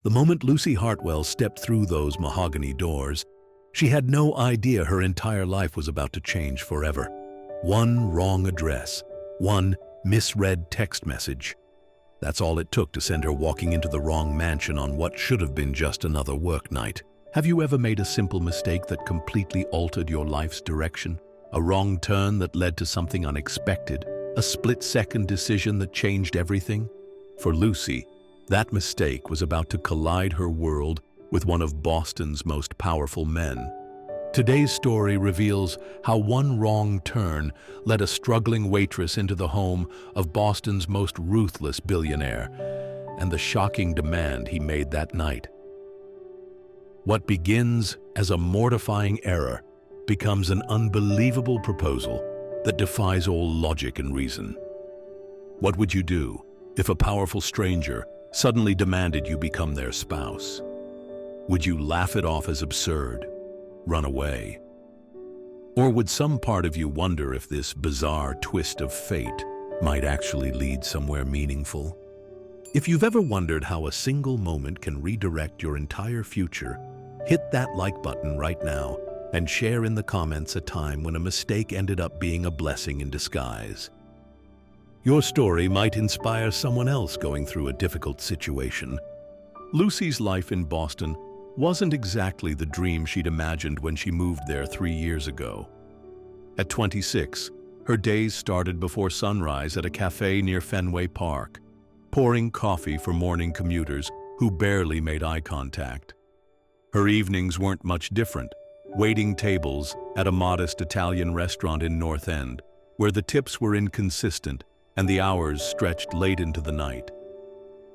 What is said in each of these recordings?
The moment Lucy Hartwell stepped through those mahogany doors, she had no idea her entire life was about to change forever. One wrong address, one misread text message. That's all it took to send her walking into the wrong mansion on what should have been just another work night. Have you ever made a simple mistake that completely altered your life's direction? A wrong turn that led to something unexpected? A split-second decision that changed everything? For Lucy, that mistake was about to collide her world with one of Boston's most powerful men. Today's story reveals how one wrong turn led a struggling waitress into the home of Boston's most ruthless billionaire, and the shocking demand he made that night. What begins as a mortifying error becomes an unbelievable proposal that defies all logic and reason. What would you do if a powerful stranger suddenly demanded you become their spouse? Would you laugh it off as absurd? Run away? Or would some part of you wonder if this bizarre twist of fate might actually lead somewhere meaningful? If you've ever wondered how a single moment can redirect your entire future, hit that like button right now and share in the comments a time when a mistake ended up being a blessing in disguise. Your story might inspire someone else going through a difficult situation. Lucy's life in Boston wasn't exactly the dream she'd imagined when she moved there 3 years ago. At 26, her days started before sunrise at a cafe near Fenway Park, pouring coffee for morning commuters who barely made eye contact. Her evenings weren't much different, waiting tables at a modest Italian restaurant in North End, where the tips were inconsistent and the hours stretched late into the night.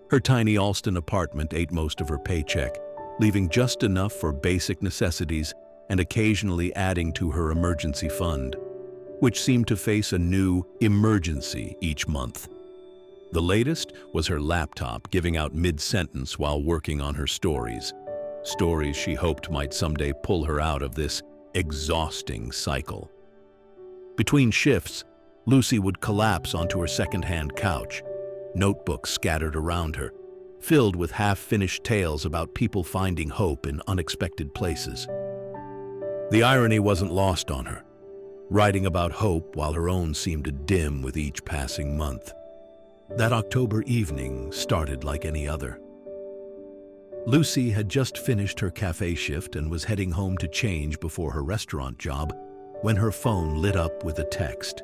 Her tiny Allston apartment ate most of her paycheck, leaving just enough for basic necessities and occasionally adding to her emergency fund, which seemed to face a new emergency each month. The latest was her laptop giving out mid-sentence while working on her stories she hoped might someday pull her out of this exhausting cycle. Between shifts, Lucy would collapse onto her second-hand couch, notebooks scattered around her, filled with half-finished tales about people finding hope in unexpected places. The irony wasn't lost on her, writing about hope while her own seemed to dim with each passing month. That October evening started like any other. Lucy had just finished her cafe shift and was heading home to change before her restaurant job when her phone lit up with a text.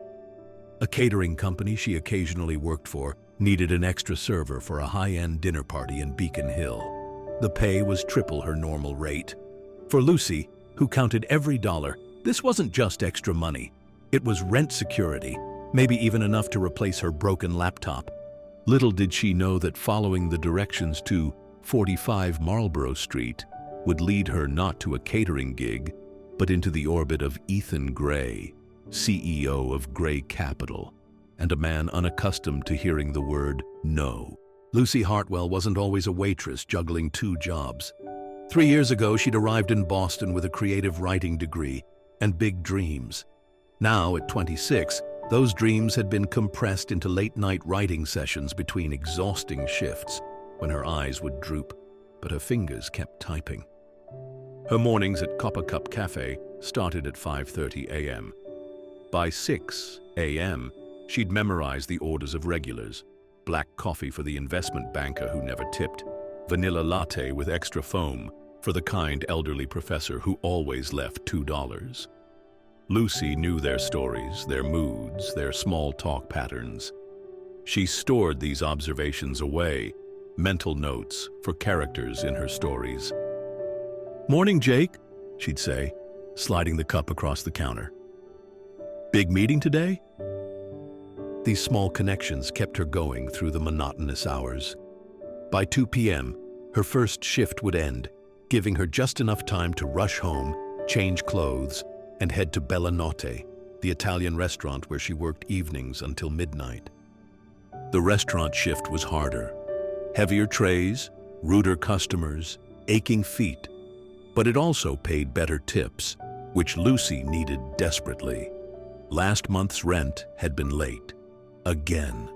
A catering company she occasionally worked for needed an extra server for a high-end dinner party in Beacon Hill. The pay was triple her normal rate. For Lucy, who counted every dollar, this wasn't just extra money. It was rent security, maybe even enough to replace her broken laptop. Little did she know that following the directions to 45 Marlborough Street would lead her not to a catering gig, but into the orbit of Ethan Gray, CEO of Gray Capital, and a man unaccustomed to hearing the word no. Lucy Hartwell wasn't always a waitress juggling 2 jobs. 3 years ago, she'd arrived in Boston with a creative writing degree and big dreams. Now, at 26, those dreams had been compressed into late-night writing sessions between exhausting shifts, when her eyes would droop, but her fingers kept typing. Her mornings at Copper Cup Cafe started at 5:30 a.m. By 6 a.m., she'd memorized the orders of regulars: black coffee for the investment banker who never tipped, vanilla latte with extra foam for the kind elderly professor who always left $2. Lucy knew their stories, their moods, their small talk patterns. She stored these observations away, mental notes for characters in her stories. "Morning, Jake," she'd say, sliding the cup across the counter. "Big meeting today?" These small connections kept her going through the monotonous hours. By 2 p.m., her first shift would end, giving her just enough time to rush home, change clothes, and head to Bella Notte, the Italian restaurant where she worked evenings until midnight. The restaurant shift was harder. Heavier trays, ruder customers, aching feet. But it also paid better tips, which Lucy needed desperately. Last month's rent had been late. Again.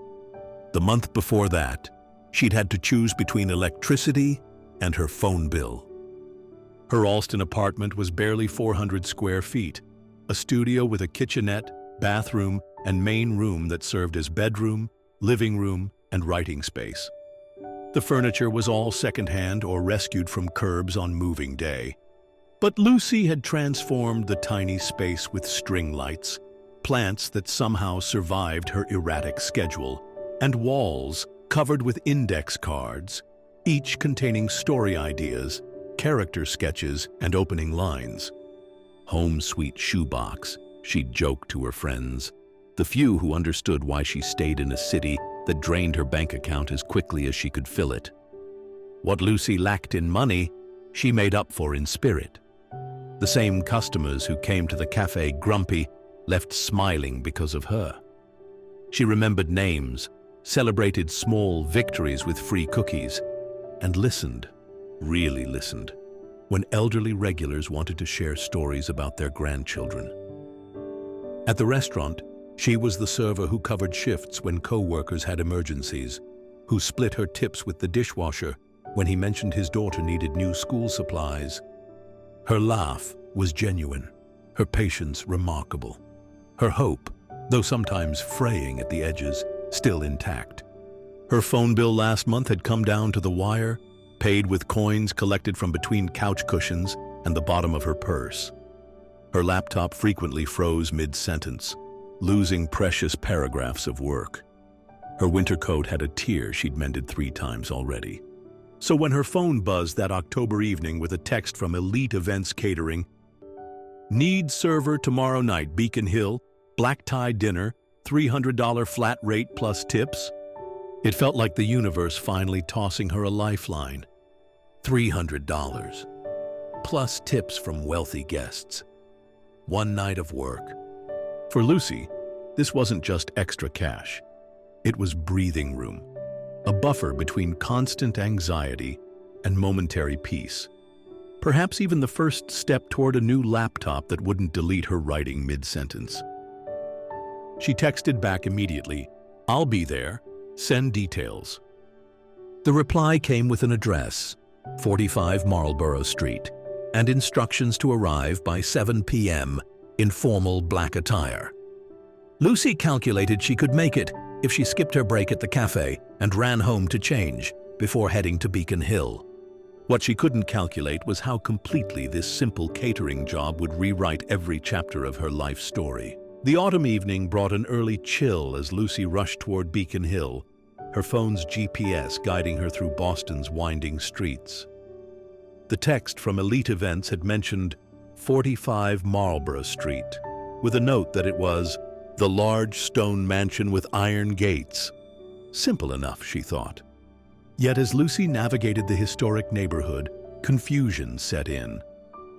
The month before that, she'd had to choose between electricity and her phone bill. Her Alston apartment was barely 400 square feet, a studio with a kitchenette, bathroom, and main room that served as bedroom, living room, and writing space. The furniture was all secondhand or rescued from curbs on moving day. But Lucy had transformed the tiny space with string lights, plants that somehow survived her erratic schedule, and walls covered with index cards, each containing story ideas, character sketches, and opening lines. "Home sweet shoebox," she'd joke to her friends, the few who understood why she stayed in a city that drained her bank account as quickly as she could fill it. What Lucy lacked in money, she made up for in spirit. The same customers who came to the cafe grumpy left smiling because of her. She remembered names, celebrated small victories with free cookies, and listened, really listened, when elderly regulars wanted to share stories about their grandchildren. At the restaurant, she was the server who covered shifts when co-workers had emergencies, who split her tips with the dishwasher when he mentioned his daughter needed new school supplies. Her laugh was genuine, her patience remarkable, her hope, though sometimes fraying at the edges, still intact. Her phone bill last month had come down to the wire, paid with coins collected from between couch cushions and the bottom of her purse. Her laptop frequently froze mid-sentence, losing precious paragraphs of work. Her winter coat had a tear she'd mended 3 times already. So when her phone buzzed that October evening with a text from Elite Events Catering, "Need server tomorrow night, Beacon Hill, black tie dinner, $300 flat rate plus tips," it felt like the universe finally tossing her a lifeline. $300, plus tips from wealthy guests. 1 night of work. For Lucy, this wasn't just extra cash. It was breathing room, a buffer between constant anxiety and momentary peace. Perhaps even the first step toward a new laptop that wouldn't delete her writing mid-sentence. She texted back immediately, "I'll be there. Send details." The reply came with an address, 45 Marlborough Street, and instructions to arrive by 7 p.m. in formal black attire. Lucy calculated she could make it if she skipped her break at the cafe and ran home to change before heading to Beacon Hill. What she couldn't calculate was how completely this simple catering job would rewrite every chapter of her life story. The autumn evening brought an early chill as Lucy rushed toward Beacon Hill, her phone's GPS guiding her through Boston's winding streets. The text from Elite Events had mentioned 45 Marlborough Street, with a note that it was the large stone mansion with iron gates. Simple enough, she thought. Yet as Lucy navigated the historic neighborhood, confusion set in.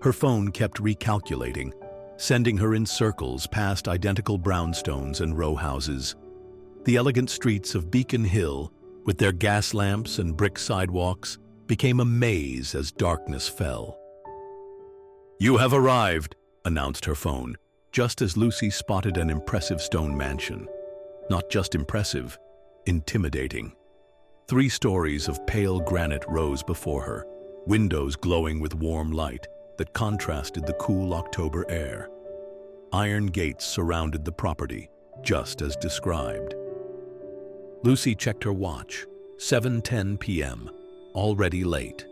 Her phone kept recalculating, sending her in circles past identical brownstones and row houses. The elegant streets of Beacon Hill, with their gas lamps and brick sidewalks, became a maze as darkness fell. "You have arrived," announced her phone, just as Lucy spotted an impressive stone mansion. Not just impressive, intimidating. 3 stories of pale granite rose before her, windows glowing with warm light that contrasted the cool October air. Iron gates surrounded the property, just as described. Lucy checked her watch, 7:10 p.m., already late.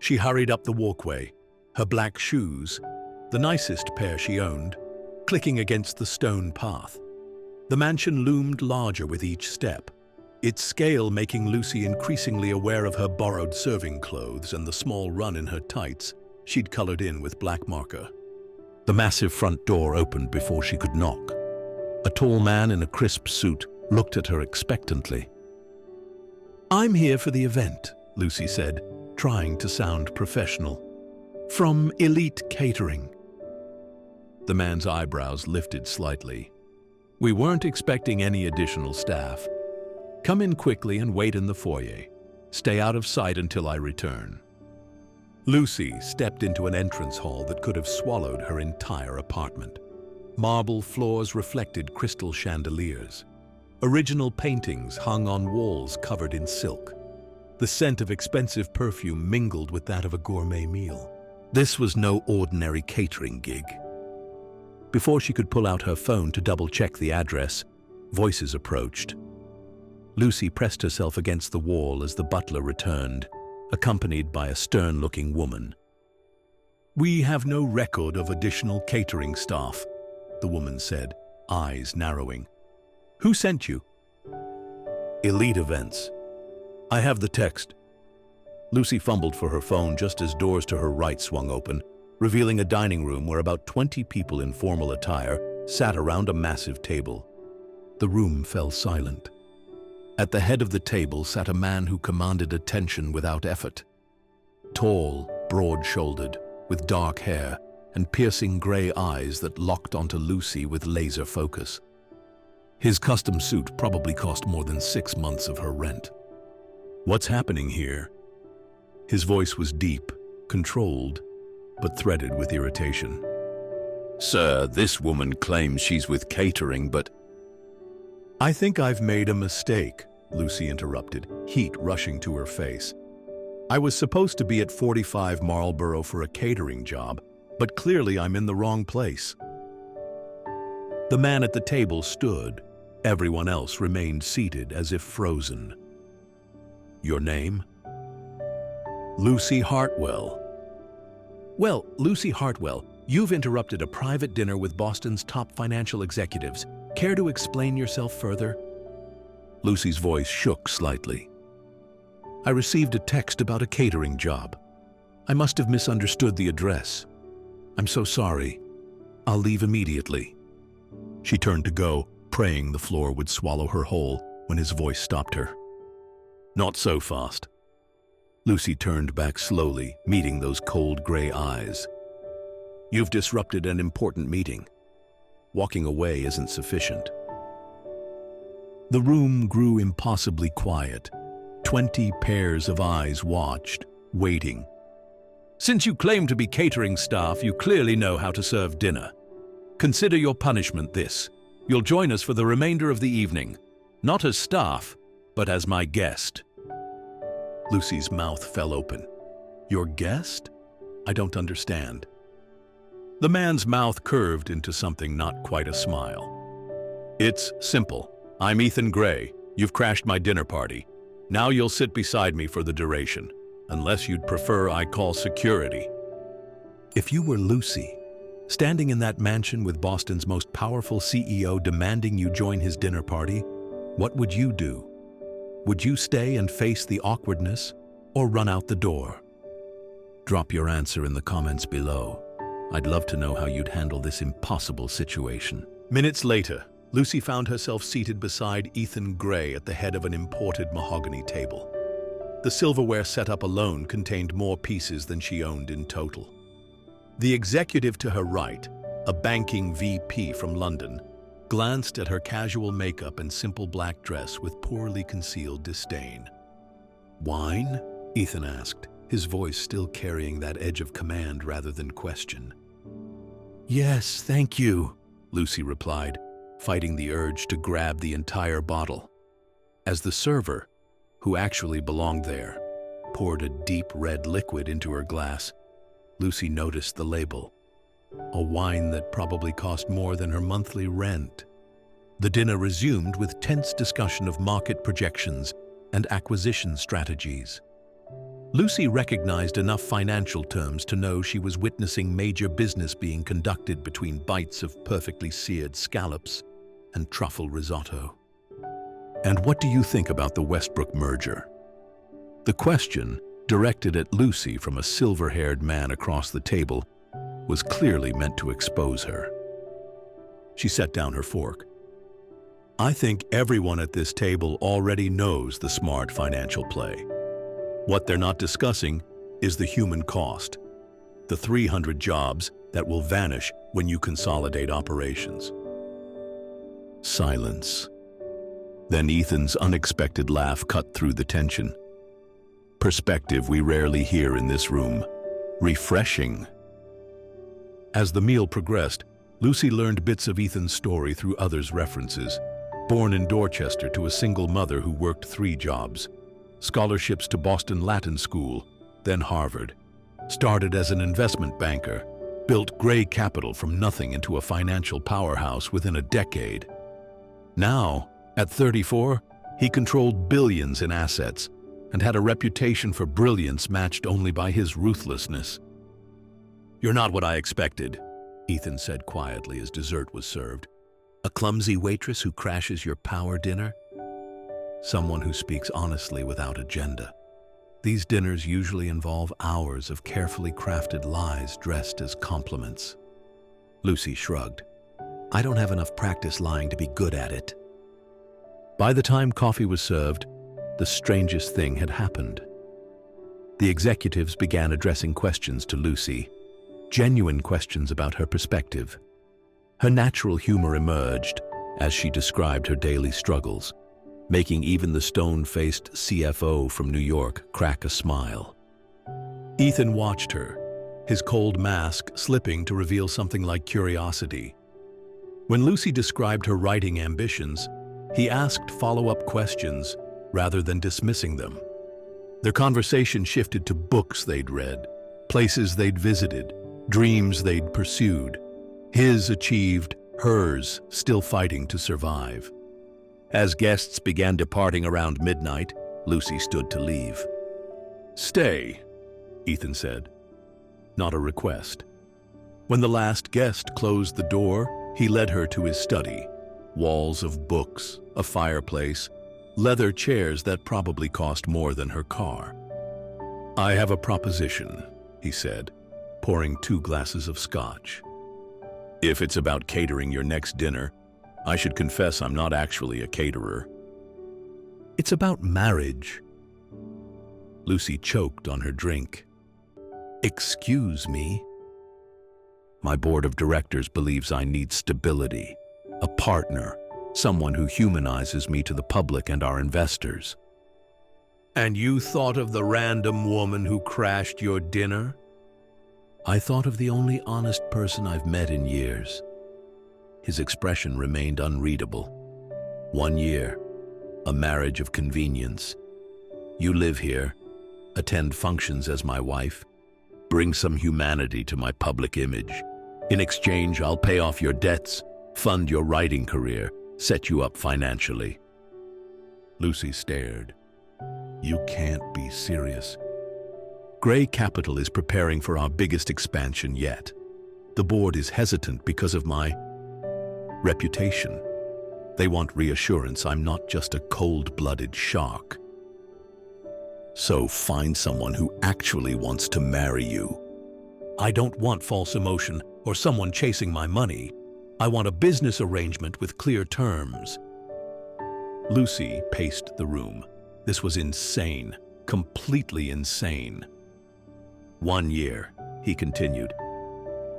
She hurried up the walkway, her black shoes, the nicest pair she owned, clicking against the stone path. The mansion loomed larger with each step, its scale making Lucy increasingly aware of her borrowed serving clothes and the small run in her tights she'd colored in with black marker. The massive front door opened before she could knock. A tall man in a crisp suit looked at her expectantly. "I'm here for the event," Lucy said, trying to sound professional. "From Elite Catering." The man's eyebrows lifted slightly. "We weren't expecting any additional staff. Come in quickly and wait in the foyer. Stay out of sight until I return." Lucy stepped into an entrance hall that could have swallowed her entire apartment. Marble floors reflected crystal chandeliers. Original paintings hung on walls covered in silk. The scent of expensive perfume mingled with that of a gourmet meal. This was no ordinary catering gig. Before she could pull out her phone to double-check the address, voices approached. Lucy pressed herself against the wall as the butler returned, accompanied by a stern-looking woman. "We have no record of additional catering staff," the woman said, eyes narrowing. "Who sent you?" "Elite Events. I have the text." Lucy fumbled for her phone just as doors to her right swung open, revealing a dining room where about 20 people in formal attire sat around a massive table. The room fell silent. At the head of the table sat a man who commanded attention without effort. Tall, broad-shouldered, with dark hair and piercing gray eyes that locked onto Lucy with laser focus. His custom suit probably cost more than 6 months of her rent. "What's happening here?" His voice was deep, controlled, but threaded with irritation. "Sir, this woman claims she's with catering, but—" "I think I've made a mistake," Lucy interrupted, heat rushing to her face. "I was supposed to be at 45 Marlborough for a catering job, but clearly I'm in the wrong place." The man at the table stood. Everyone else remained seated as if frozen. "Your name?" "Lucy Hartwell." "Well, Lucy Hartwell, you've interrupted a private dinner with Boston's top financial executives. Care to explain yourself further?" Lucy's voice shook slightly. "I received a text about a catering job. I must have misunderstood the address. I'm so sorry. I'll leave immediately." She turned to go, praying the floor would swallow her whole when his voice stopped her. "Not so fast." Lucy turned back slowly, meeting those cold gray eyes. "You've disrupted an important meeting. Walking away isn't sufficient." The room grew impossibly quiet. 20 pairs of eyes watched, waiting. "Since you claim to be catering staff, you clearly know how to serve dinner. Consider your punishment this. You'll join us for the remainder of the evening, not as staff, but as my guest." Lucy's mouth fell open. "Your guest? I don't understand." The man's mouth curved into something not quite a smile. "It's simple. I'm Ethan Gray. You've crashed my dinner party. Now you'll sit beside me for the duration, unless you'd prefer I call security." If you were Lucy, standing in that mansion with Boston's most powerful CEO demanding you join his dinner party, what would you do? Would you stay and face the awkwardness, or run out the door? Drop your answer in the comments below. I'd love to know how you'd handle this impossible situation. Minutes later, Lucy found herself seated beside Ethan Gray at the head of an imported mahogany table. The silverware setup alone contained more pieces than she owned in total. The executive to her right, a banking VP from London, glanced at her casual makeup and simple black dress with poorly concealed disdain. "Wine?" Ethan asked, his voice still carrying that edge of command rather than question. "Yes, thank you," Lucy replied, fighting the urge to grab the entire bottle. As the server, who actually belonged there, poured a deep red liquid into her glass, Lucy noticed the label. A wine that probably cost more than her monthly rent. The dinner resumed with tense discussion of market projections and acquisition strategies. Lucy recognized enough financial terms to know she was witnessing major business being conducted between bites of perfectly seared scallops and truffle risotto. "And what do you think about the Westbrook merger?" The question, directed at Lucy from a silver-haired man across the table, was clearly meant to expose her. She set down her fork. "I think everyone at this table already knows the smart financial play. What they're not discussing is the human cost, the 300 jobs that will vanish when you consolidate operations." Silence. Then Ethan's unexpected laugh cut through the tension. Perspective we rarely hear in this room. Refreshing. As the meal progressed, Lucy learned bits of Ethan's story through others' references. Born in Dorchester to a single mother who worked 3 jobs, scholarships to Boston Latin School, then Harvard. Started as an investment banker, built gray capital from nothing into a financial powerhouse within a decade. Now, at 34, he controlled billions in assets and had a reputation for brilliance matched only by his ruthlessness. "You're not what I expected," Ethan said quietly as dessert was served. "A clumsy waitress who crashes your power dinner? Someone who speaks honestly without agenda. These dinners usually involve hours of carefully crafted lies dressed as compliments." Lucy shrugged. "I don't have enough practice lying to be good at it." By the time coffee was served, the strangest thing had happened. The executives began addressing questions to Lucy, genuine questions about her perspective. Her natural humor emerged as she described her daily struggles, making even the stone-faced CFO from New York crack a smile. Ethan watched her, his cold mask slipping to reveal something like curiosity. When Lucy described her writing ambitions, he asked follow-up questions rather than dismissing them. Their conversation shifted to books they'd read, places they'd visited, dreams they'd pursued. His achieved, hers still fighting to survive. As guests began departing around midnight, Lucy stood to leave. "Stay," Ethan said. Not a request. When the last guest closed the door, he led her to his study. Walls of books, a fireplace, leather chairs that probably cost more than her car. "I have a proposition," he said, pouring 2 glasses of scotch. "If it's about catering your next dinner, I should confess I'm not actually a caterer." "It's about marriage." Lucy choked on her drink. "Excuse me?" "My board of directors believes I need stability, a partner, someone who humanizes me to the public and our investors." "And you thought of the random woman who crashed your dinner?" "I thought of the only honest person I've met in years." His expression remained unreadable. 1 year, a marriage of convenience. "You live here, attend functions as my wife, bring some humanity to my public image. In exchange, I'll pay off your debts, fund your writing career, set you up financially." Lucy stared. "You can't be serious." "Gray Capital is preparing for our biggest expansion yet. The board is hesitant because of my reputation. They want reassurance I'm not just a cold-blooded shark." "So find someone who actually wants to marry you." "I don't want false emotion or someone chasing my money. I want a business arrangement with clear terms." Lucy paced the room. This was insane, completely insane. 1 year, he continued.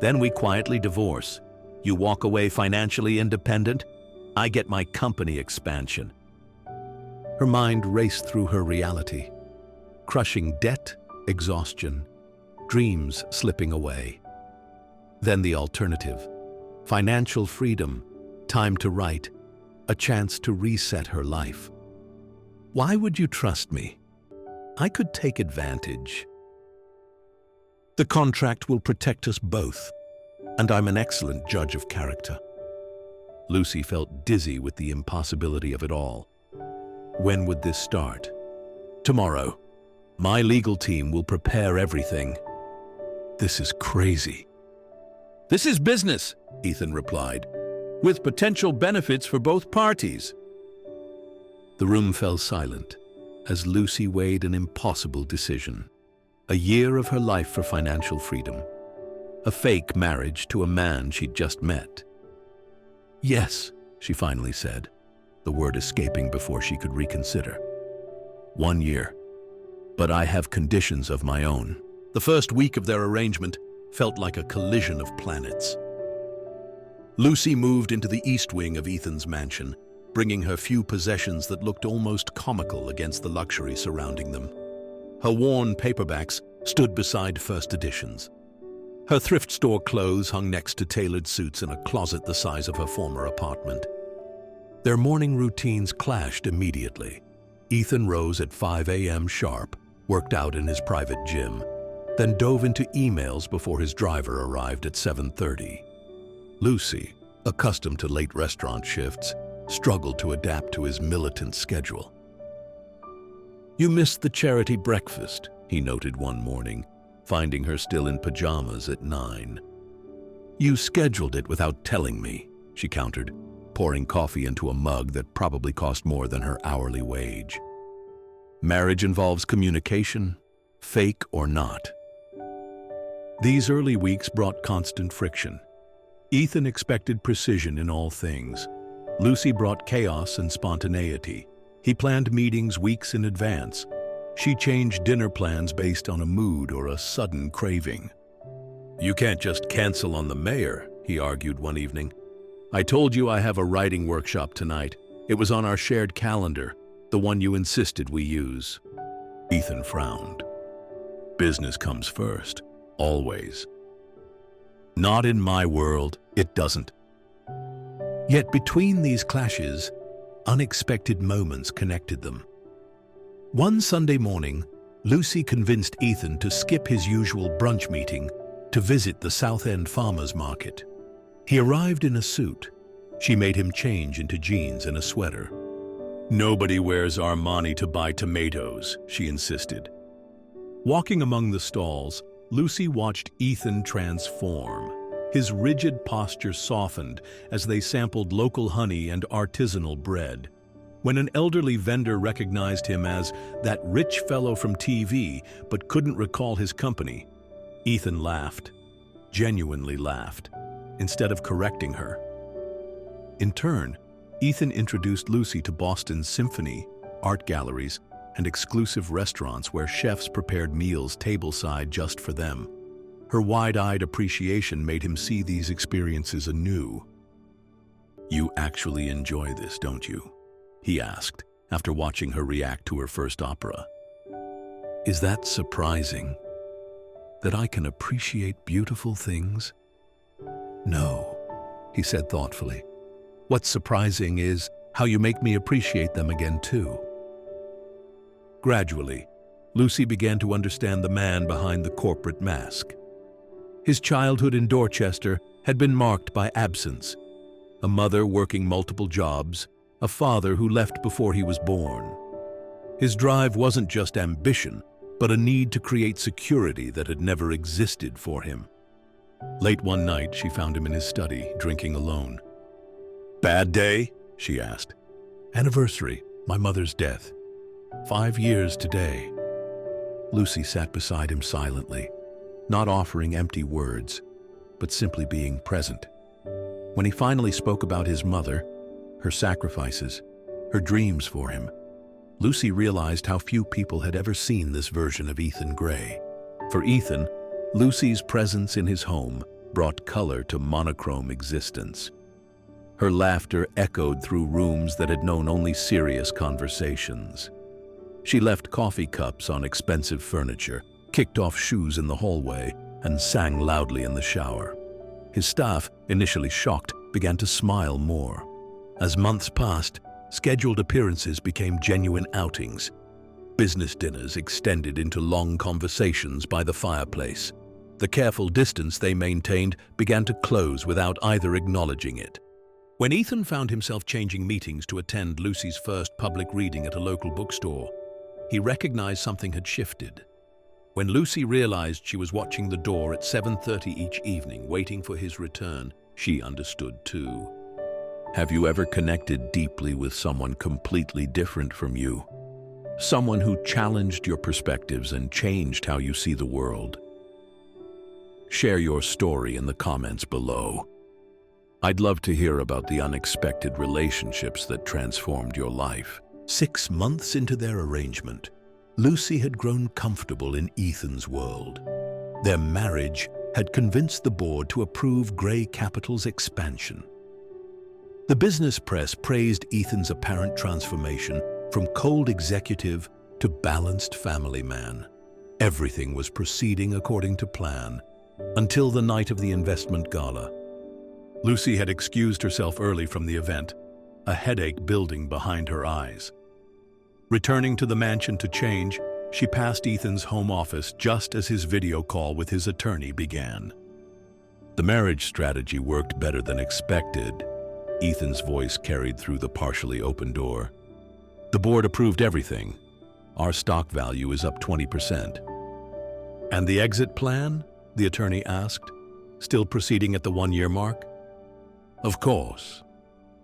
"Then we quietly divorce. You walk away financially independent. I get my company expansion." Her mind raced through her reality. Crushing debt, exhaustion, dreams slipping away. Then the alternative. Financial freedom, time to write, a chance to reset her life. "Why would you trust me? I could take advantage. The contract will protect us both, and I'm an excellent judge of character." Lucy felt dizzy with the impossibility of it all. When would this start? "Tomorrow. My legal team will prepare everything." "This is crazy." "This is business," Ethan replied, "with potential benefits for both parties." The room fell silent as Lucy weighed an impossible decision. A year of her life for financial freedom. A fake marriage to a man she'd just met. "Yes," she finally said, the word escaping before she could reconsider. 1 year. But I have conditions of my own. The first week of their arrangement felt like a collision of planets. Lucy moved into the east wing of Ethan's mansion, bringing her few possessions that looked almost comical against the luxury surrounding them. Her worn paperbacks stood beside first editions. Her thrift store clothes hung next to tailored suits in a closet the size of her former apartment. Their morning routines clashed immediately. Ethan rose at 5 a.m. sharp, worked out in his private gym, then dove into emails before his driver arrived at 7:30. Lucy, accustomed to late restaurant shifts, struggled to adapt to his militant schedule. "You missed the charity breakfast," he noted one morning, finding her still in pajamas at 9. "You scheduled it without telling me," she countered, pouring coffee into a mug that probably cost more than her hourly wage. Marriage involves communication, fake or not. These early weeks brought constant friction. Ethan expected precision in all things. Lucy brought chaos and spontaneity. He planned meetings weeks in advance. She changed dinner plans based on a mood or a sudden craving. "You can't just cancel on the mayor," he argued one evening. "I told you I have a writing workshop tonight. It was on our shared calendar, the one you insisted we use." Ethan frowned. "Business comes first, always." "Not in my world, it doesn't." Yet between these clashes, unexpected moments connected them. One Sunday morning, Lucy convinced Ethan to skip his usual brunch meeting to visit the South End Farmers Market. He arrived in a suit. She made him change into jeans and a sweater. "Nobody wears Armani to buy tomatoes," she insisted. Walking among the stalls, Lucy watched Ethan transform. His rigid posture softened as they sampled local honey and artisanal bread. When an elderly vendor recognized him as that rich fellow from TV but couldn't recall his company, Ethan laughed, genuinely laughed, instead of correcting her. In turn, Ethan introduced Lucy to Boston's symphony, art galleries, and exclusive restaurants where chefs prepared meals tableside just for them. Her wide-eyed appreciation made him see these experiences anew. "You actually enjoy this, don't you?" he asked, after watching her react to her first opera. "Is that surprising? That I can appreciate beautiful things?" "No," he said thoughtfully. "What's surprising is how you make me appreciate them again too." Gradually, Lucy began to understand the man behind the corporate mask. His childhood in Dorchester had been marked by absence. A mother working multiple jobs, a father who left before he was born. His drive wasn't just ambition, but a need to create security that had never existed for him. Late one night, she found him in his study, drinking alone. "Bad day?" she asked. "Anniversary, my mother's death. 5 years today." Lucy sat beside him silently, not offering empty words, but simply being present. When he finally spoke about his mother, her sacrifices, her dreams for him, Lucy realized how few people had ever seen this version of Ethan Gray. For Ethan, Lucy's presence in his home brought color to monochrome existence. Her laughter echoed through rooms that had known only serious conversations. She left coffee cups on expensive furniture, kicked off shoes in the hallway, and sang loudly in the shower. His staff, initially shocked, began to smile more. As months passed, scheduled appearances became genuine outings. Business dinners extended into long conversations by the fireplace. The careful distance they maintained began to close without either acknowledging it. When Ethan found himself changing meetings to attend Lucy's first public reading at a local bookstore, he recognized something had shifted. When Lucy realized she was watching the door at 7:30 each evening, waiting for his return, she understood too. Have you ever connected deeply with someone completely different from you? Someone who challenged your perspectives and changed how you see the world? Share your story in the comments below. I'd love to hear about the unexpected relationships that transformed your life. 6 months into their arrangement, Lucy had grown comfortable in Ethan's world. Their marriage had convinced the board to approve Gray Capital's expansion. The business press praised Ethan's apparent transformation from cold executive to balanced family man. Everything was proceeding according to plan, until the night of the investment gala. Lucy had excused herself early from the event, a headache building behind her eyes. Returning to the mansion to change, she passed Ethan's home office just as his video call with his attorney began. The marriage strategy worked better than expected. Ethan's voice carried through the partially open door. The board approved everything. Our stock value is up 20%. And the exit plan? The attorney asked, still proceeding at the 1-year mark. Of course.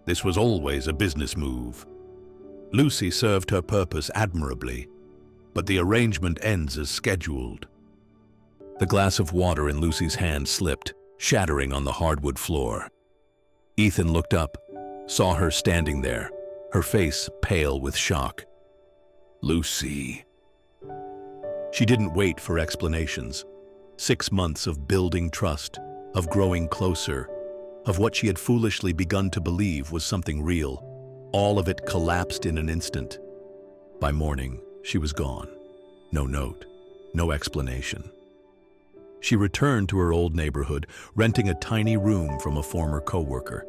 This was always a business move. Lucy served her purpose admirably, but the arrangement ends as scheduled. The glass of water in Lucy's hand slipped, shattering on the hardwood floor. Ethan looked up, saw her standing there, her face pale with shock. Lucy. She didn't wait for explanations. 6 months of building trust, of growing closer, of what she had foolishly begun to believe was something real. All of it collapsed in an instant. By morning, she was gone. No note, no explanation. She returned to her old neighborhood, renting a tiny room from a former coworker.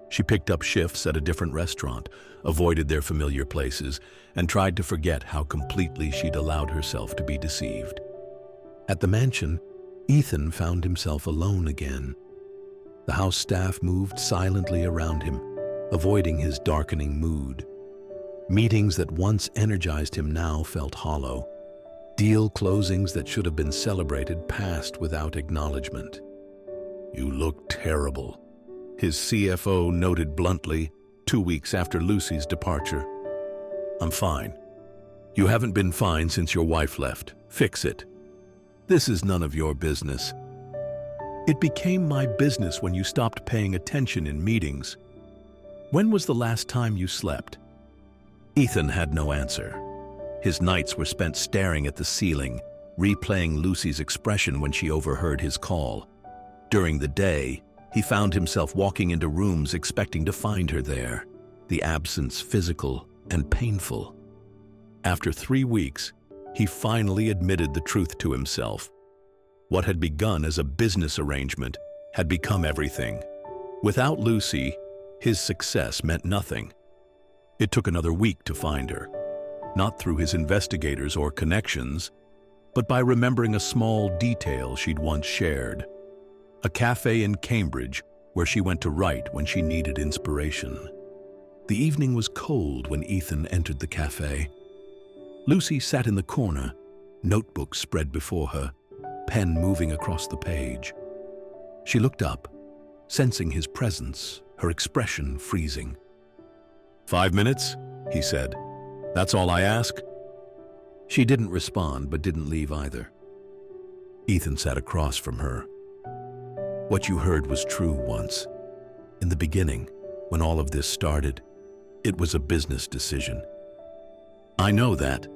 She picked up shifts at a different restaurant, avoided their familiar places, and tried to forget how completely she'd allowed herself to be deceived. At the mansion, Ethan found himself alone again. The house staff moved silently around him, avoiding his darkening mood. Meetings that once energized him now felt hollow. Deal closings that should have been celebrated passed without acknowledgement. You look terrible, his CFO noted bluntly 2 weeks after Lucy's departure. I'm fine. You haven't been fine since your wife left. Fix it. This is none of your business. It became my business when you stopped paying attention in meetings. When was the last time you slept? Ethan had no answer. His nights were spent staring at the ceiling, replaying Lucy's expression when she overheard his call. During the day, he found himself walking into rooms expecting to find her there, the absence physical and painful. After 3 weeks, he finally admitted the truth to himself. What had begun as a business arrangement had become everything. Without Lucy, his success meant nothing. It took another week to find her, not through his investigators or connections, but by remembering a small detail she'd once shared. A cafe in Cambridge where she went to write when she needed inspiration. The evening was cold when Ethan entered the cafe. Lucy sat in the corner, notebook spread before her, pen moving across the page. She looked up, sensing his presence, her expression freezing. 5 minutes, he said. That's all I ask? She didn't respond, but didn't leave either. Ethan sat across from her. What you heard was true once. In the beginning, when all of this started, it was a business decision. I know that.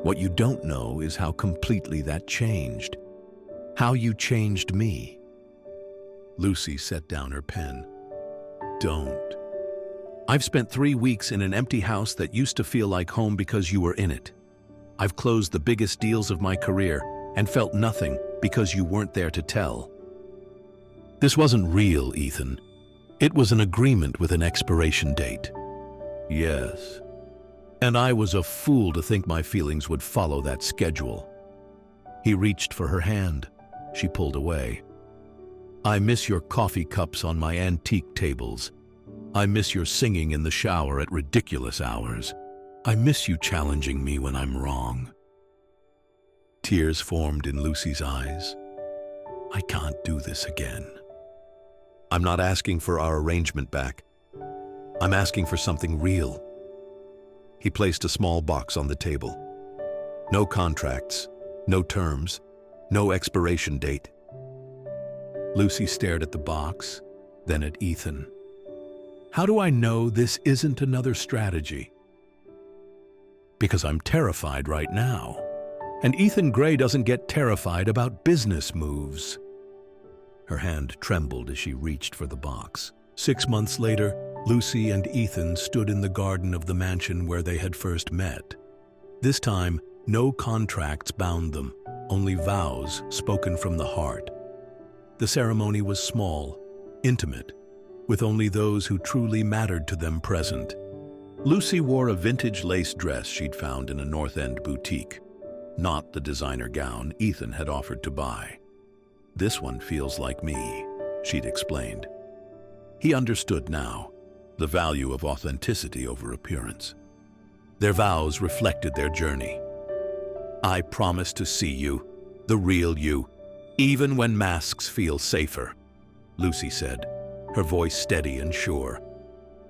What you don't know is how completely that changed. How you changed me. Lucy set down her pen. Don't. I've spent 3 weeks in an empty house that used to feel like home because you were in it. I've closed the biggest deals of my career and felt nothing because you weren't there to tell. This wasn't real, Ethan. It was an agreement with an expiration date. Yes. And I was a fool to think my feelings would follow that schedule. He reached for her hand. She pulled away. I miss your coffee cups on my antique tables. I miss your singing in the shower at ridiculous hours. I miss you challenging me when I'm wrong. Tears formed in Lucy's eyes. I can't do this again. I'm not asking for our arrangement back. I'm asking for something real. He placed a small box on the table. No contracts, no terms, no expiration date. Lucy stared at the box, then at Ethan. How do I know this isn't another strategy? Because I'm terrified right now. And Ethan Gray doesn't get terrified about business moves. Her hand trembled as she reached for the box. 6 months later, Lucy and Ethan stood in the garden of the mansion where they had first met. This time, no contracts bound them, only vows spoken from the heart. The ceremony was small, intimate, with only those who truly mattered to them present. Lucy wore a vintage lace dress she'd found in a North End boutique, not the designer gown Ethan had offered to buy. "This one feels like me," she'd explained. He understood now the value of authenticity over appearance. Their vows reflected their journey. "I promise to see you, the real you, even when masks feel safer," Lucy said, her voice steady and sure.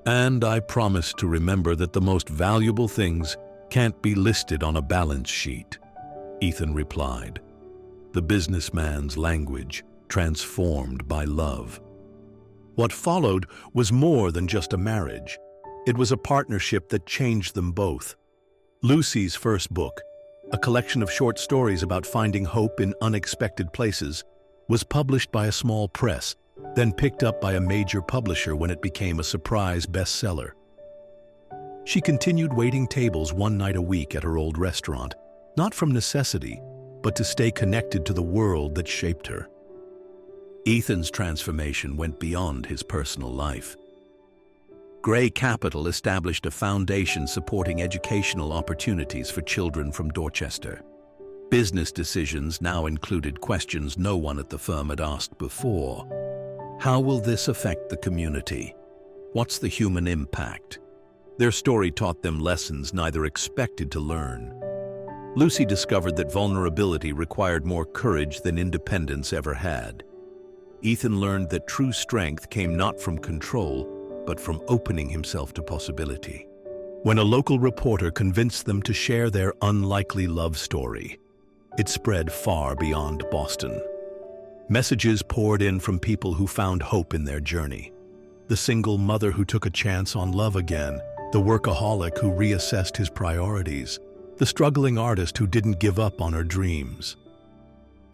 "And I promise to remember that the most valuable things can't be listed on a balance sheet," Ethan replied, the businessman's language transformed by love. What followed was more than just a marriage. It was a partnership that changed them both. Lucy's first book, a collection of short stories about finding hope in unexpected places, was published by a small press, then picked up by a major publisher when it became a surprise bestseller. She continued waiting tables one night a week at her old restaurant, not from necessity, but to stay connected to the world that shaped her. Ethan's transformation went beyond his personal life. Gray Capital established a foundation supporting educational opportunities for children from Dorchester. Business decisions now included questions no one at the firm had asked before. How will this affect the community? What's the human impact? Their story taught them lessons neither expected to learn. Lucy discovered that vulnerability required more courage than independence ever had. Ethan learned that true strength came not from control, but from opening himself to possibility. When a local reporter convinced them to share their unlikely love story, it spread far beyond Boston. Messages poured in from people who found hope in their journey. The single mother who took a chance on love again, the workaholic who reassessed his priorities, the struggling artist who didn't give up on her dreams.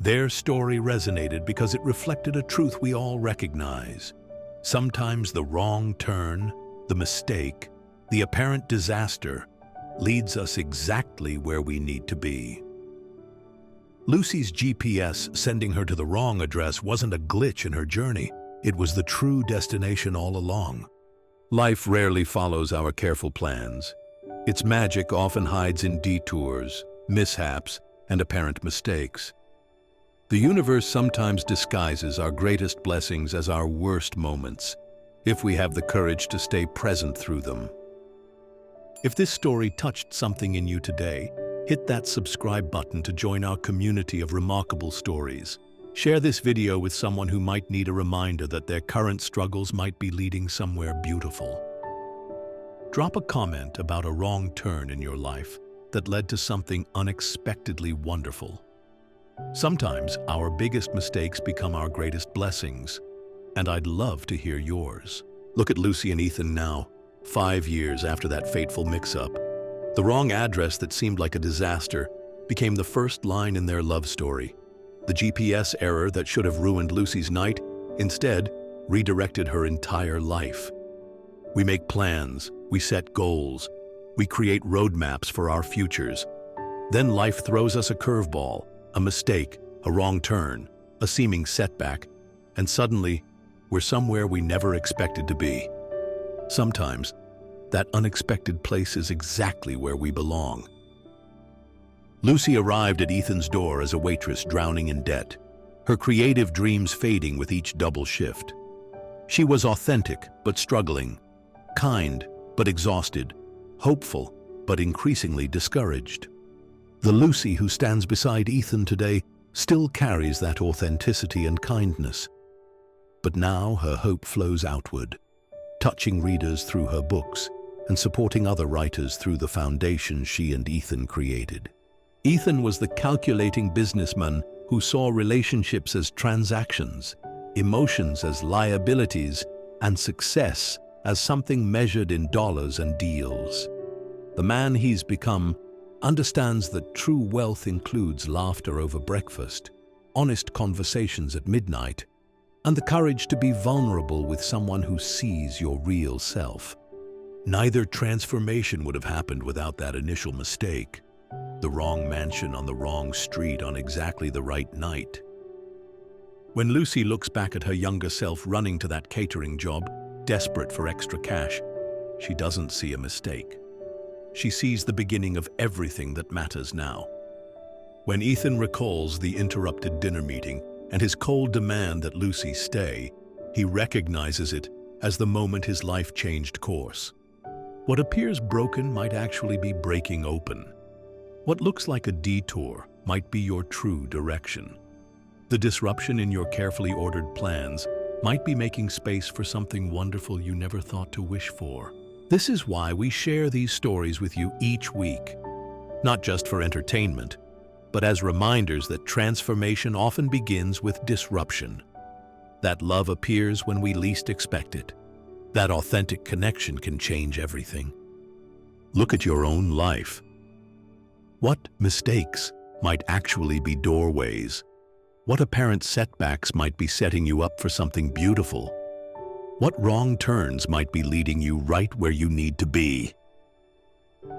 Their story resonated because it reflected a truth we all recognize. Sometimes the wrong turn, the mistake, the apparent disaster leads us exactly where we need to be. Lucy's GPS sending her to the wrong address wasn't a glitch in her journey. It was the true destination all along. Life rarely follows our careful plans. Its magic often hides in detours, mishaps, and apparent mistakes. The universe sometimes disguises our greatest blessings as our worst moments, if we have the courage to stay present through them. If this story touched something in you today, hit that subscribe button to join our community of remarkable stories. Share this video with someone who might need a reminder that their current struggles might be leading somewhere beautiful. Drop a comment about a wrong turn in your life that led to something unexpectedly wonderful. Sometimes our biggest mistakes become our greatest blessings, and I'd love to hear yours. Look at Lucy and Ethan now, 5 years after that fateful mix-up. The wrong address that seemed like a disaster became the first line in their love story. The GPS error that should have ruined Lucy's night instead redirected her entire life. We make plans, we set goals, we create roadmaps for our futures. Then life throws us a curveball, a mistake, a wrong turn, a seeming setback, and suddenly we're somewhere we never expected to be. Sometimes, that unexpected place is exactly where we belong. Lucy arrived at Ethan's door as a waitress drowning in debt, her creative dreams fading with each double shift. She was authentic but struggling, kind but exhausted, hopeful but increasingly discouraged. The Lucy who stands beside Ethan today still carries that authenticity and kindness. But now her hope flows outward, touching readers through her books and supporting other writers through the foundation she and Ethan created. Ethan was the calculating businessman who saw relationships as transactions, emotions as liabilities, and success as something measured in dollars and deals. The man he's become understands that true wealth includes laughter over breakfast, honest conversations at midnight, and the courage to be vulnerable with someone who sees your real self. Neither transformation would have happened without that initial mistake, the wrong mansion on the wrong street on exactly the right night. When Lucy looks back at her younger self running to that catering job, desperate for extra cash, she doesn't see a mistake. She sees the beginning of everything that matters now. When Ethan recalls the interrupted dinner meeting and his cold demand that Lucy stay, he recognizes it as the moment his life changed course. What appears broken might actually be breaking open. What looks like a detour might be your true direction. The disruption in your carefully ordered plans might be making space for something wonderful you never thought to wish for. This is why we share these stories with you each week, not just for entertainment, but as reminders that transformation often begins with disruption. That love appears when we least expect it. That authentic connection can change everything. Look at your own life. What mistakes might actually be doorways? What apparent setbacks might be setting you up for something beautiful? What wrong turns might be leading you right where you need to be?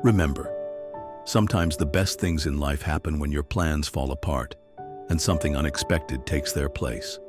Remember, sometimes the best things in life happen when your plans fall apart and something unexpected takes their place.